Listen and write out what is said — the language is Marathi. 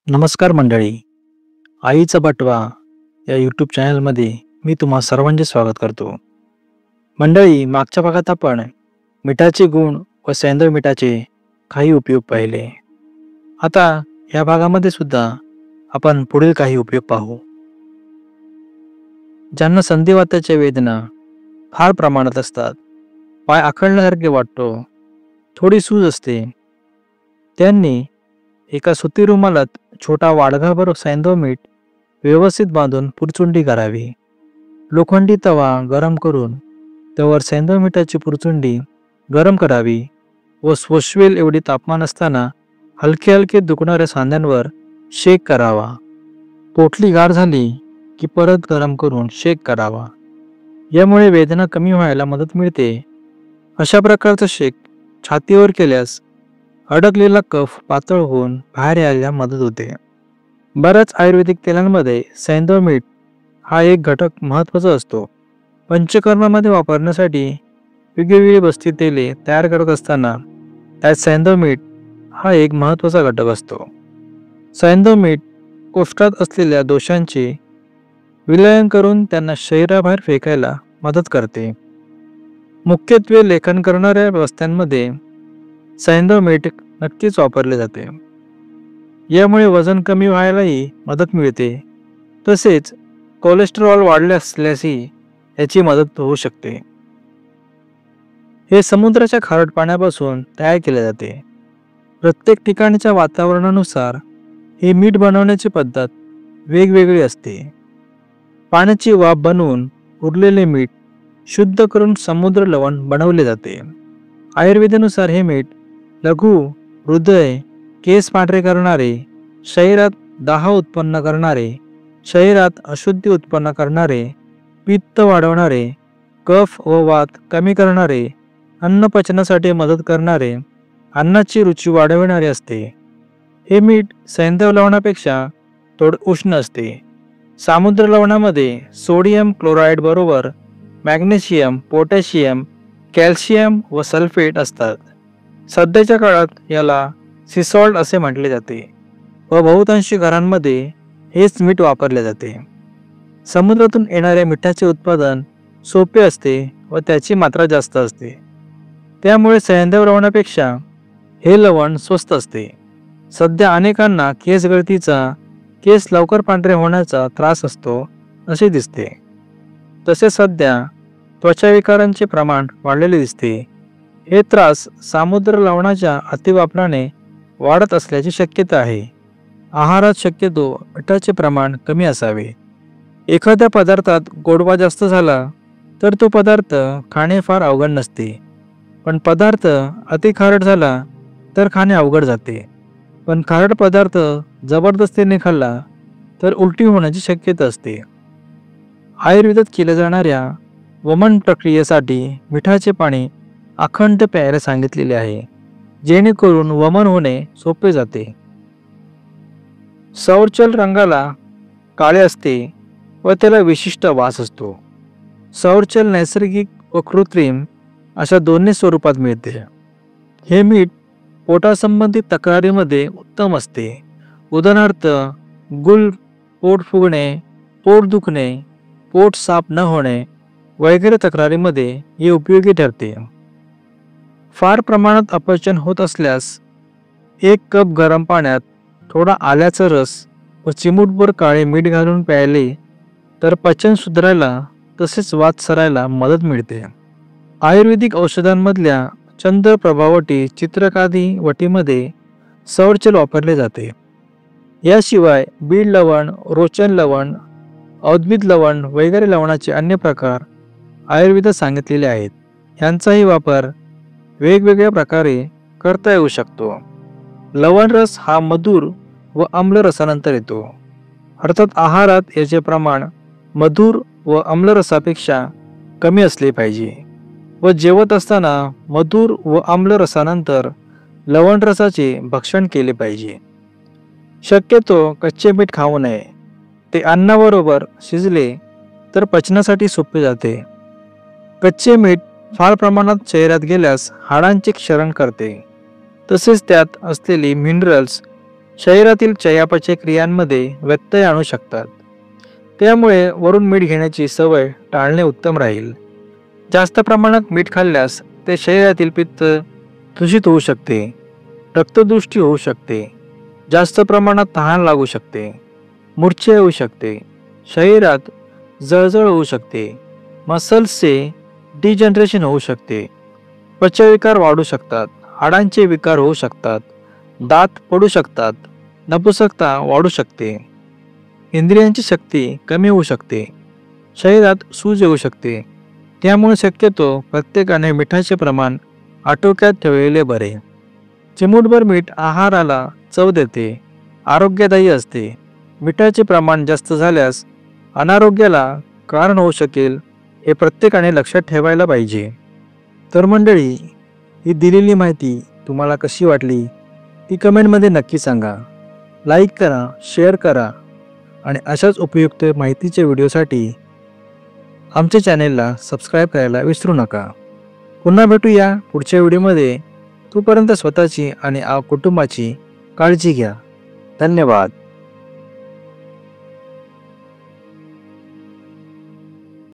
नमस्कार मंडळी. आईचा बटवा या यूट्यूब चॅनलमध्ये मी तुम्हा सर्वांचे स्वागत करतो. मंडळी, मागच्या भागात आपण मिठाचे गुण व सैंधव मिठाचे काही उपयोग पाहिले. आता या भागामध्ये सुद्धा आपण पुढील काही उपयोग पाहू. ज्यांना संधिवाताच्या वेदना फार प्रमाणात असतात, पाय आखडल्यासारखे वाटतो, थोडी सूज असते, त्यांनी एका सुती रुमालात छोटा वाडगाभर सैंधव मीठ व्यवस्थित बांधून पुरचुंडी करावी. लोखंडी तवा गरम करून त्यावर सैंधव मिठाची पुरचुंडी गरम करावी व सोसवेल एवढी तापमान असताना हलके हलके दुखणाऱ्या सांध्यांवर शेक करावा. पोटली गार झाली की परत गरम करून शेक करावा. यामुळे वेदना कमी व्हायला मदत मिळते. अशा प्रकारचा शेक छातीवर केल्यास अडकलेला कफ पातळ होऊन बाहेर यायला मदत होते. बऱ्याच आयुर्वेदिक तेलांमध्ये सैंधव मीठ हा एक घटक महत्त्वाचा असतो. पंचकर्मामध्ये वापरण्यासाठी वेगवेगळी बस्ती तेले तयार करत असताना त्यात सैंधव मीठ हा एक महत्त्वाचा घटक असतो. सैंधव मीठ कोष्ठात असलेल्या दोषांचे विलयन करून त्यांना शरीराबाहेर फेकायला मदत करते. मुख्यत्वे लेखन करणाऱ्या बस्त्यांमध्ये सैंधव मीठ नक्कीच वापरले जाते. यामुळे वजन कमी व्हायलाही मदत मिळते. तसेच कोलेस्टेरॉल वाढले असल्यासही याची मदत होऊ शकते. हे समुद्राच्या खारट पाण्यापासून तयार केले जाते. प्रत्येक ठिकाणच्या वातावरणानुसार हे मीठ बनवण्याची पद्धत वेगवेगळी असते. पाण्याची वाफ बनवून उरलेले मीठ शुद्ध करून समुद्र लवण बनवले जाते. आयुर्वेदानुसार हे मीठ लघु, हृदय, केस पांढरे करणारे, शरीरात दाह उत्पन्न करणारे, शरीरात अशुद्धी उत्पन्न करणारे, पित्त वाढवणारे, कफ व वात कमी करणारे, अन्न पचनासाठी मदत करणारे, अन्नाची रुची वाढविणारे असते. हे मीठ सैंधव लवणापेक्षा थोडे उष्ण असते. समुद्र लवणामध्ये सोडियम क्लोराईड बरोबर मॅग्नेशियम, पोटॅशियम, कॅल्शियम व सल्फेट असतात. सध्याच्या काळात याला सी सॉल्ट असे म्हटले जाते व बहुतांशी घरांमध्ये हेच मीठ वापरले जाते. समुद्रातून येणाऱ्या मिठाचे उत्पादन सोपे असते व त्याची मात्रा जास्त असते. त्यामुळे सैंधव लवणापेक्षा हे लवण स्वस्त असते. सध्या अनेकांना केस गळतीचा, केस लवकर पांढरे होण्याचा त्रास असतो असे दिसते. तसेच सध्या त्वचाविकारांचे प्रमाण वाढलेले दिसते. हे त्रास समुद्र लवणाच्या अतिवापराने वाढत असल्याची शक्यता आहे. आहारात शक्यतो मिठाचे प्रमाण कमी असावे. एखाद्या पदार्थात गोडवा जास्त झाला तर तो पदार्थ खाणे फार अवघड नसते, पण पदार्थ अति खारट झाला तर खाणे अवघड जाते. पण खारट पदार्थ जबरदस्तीने खाल्ला तर उलटी होण्याची शक्यता असते. आयुर्वेदात केल्या जाणाऱ्या वमन प्रक्रियेसाठी मिठाचे पाणी अखंड प्यायला सांगितलेले आहे, जेणेकरून वमन होणे सोपे जाते. सौरचल रंगाला काळे असते व त्याला विशिष्ट वास असतो. सौरचल नैसर्गिक व कृत्रिम अशा दोन्ही स्वरूपात मिळते. हे मीठ पोटासंबंधित तक्रारीमध्ये उत्तम असते. उदाहरणार्थ गुल, पोट फुगणे, पोट दुखणे, पोट साफ न होणे वगैरे तक्रारीमध्ये हे उपयोगी ठरते. फार प्रमाणात अपचन होत असल्यास 1 कप गरम पाण्यात थोडा आल्याचा रस व चिमूटभर काळे मीठ घालून प्यायले तर पचन सुधारायला तसेच वात सरायला मदत मिळते. आयुर्वेदिक औषधांमधल्या चंद्र प्रभावटी, चित्रकादी वटीमध्ये सौरचल वापरले जाते. याशिवाय बीड लवण, रोचन लवण, औद्भिद लवण वगैरे लवणाचे अन्य प्रकार आयुर्वेदात सांगितलेले आहेत. यांचाही वापर वेगवेगळ्या प्रकारे करता येऊ शकतो. लवण रस हा मधुर व आम्ल रसानंतर येतो. अर्थात आहारात याचे प्रमाण मधुर व आम्ल रसापेक्षा कमी असले पाहिजे व जेवत असताना मधुर व आम्ल रसानंतर लवण रसाचे भक्षण केले पाहिजे. शक्यतो कच्चे मीठ खाऊ नये. ते अन्नाबरोबर शिजले तर पचनासाठी सोपे जाते. कच्चे मीठ फार प्रमाणात शरीरात गेल्यास हाडांचे क्षरण करते. तसेच त्यात असलेली मिनरल्स शरीरातील चयापचय क्रियांमध्ये व्यत्यय आणू शकतात. त्यामुळे वरून मीठ घेण्याची सवय टाळणे उत्तम राहील. जास्त प्रमाणात मीठ खाल्ल्यास ते शरीरातील पित्त दूषित होऊ शकते, रक्तदृष्टी होऊ शकते, जास्त प्रमाणात तहान लागू शकते, मूर्छा येऊ शकते, शरीरात जळजळ होऊ शकते, मसल्सचे डिजनरेशन होऊ शकते, पचविकार वाढू शकतात, हाडांचे विकार होऊ शकतात, दात पडू शकतात, नपुसकता वाढू शकते, इंद्रियांची शक्ती कमी होऊ शकते, शरीरात सूज येऊ शकते. त्यामुळे शक्यतो प्रत्येकाने मिठाचे प्रमाण आटोक्यात ठेवलेले बरे. चिमूटभर मीठ आहाराला चव देते, आरोग्यदायी असते. मिठाचे प्रमाण जास्त झाल्यास अनारोग्याला कारण होऊ शकेल, हे प्रत्येकाने लक्षात ठेवायला पाहिजे. तर मंडळी, ही दिलेली माहिती तुम्हाला कशी वाटली ती कमेंटमध्ये नक्की सांगा. लाईक करा, शेअर करा आणि अशाच उपयुक्त माहितीच्या व्हिडिओसाठी आमच्या चॅनेलला सबस्क्राईब करायला विसरू नका. पुन्हा भेटूया पुढच्या व्हिडिओमध्ये. तोपर्यंत स्वतःची आणि कुटुंबाची काळजी घ्या. धन्यवाद.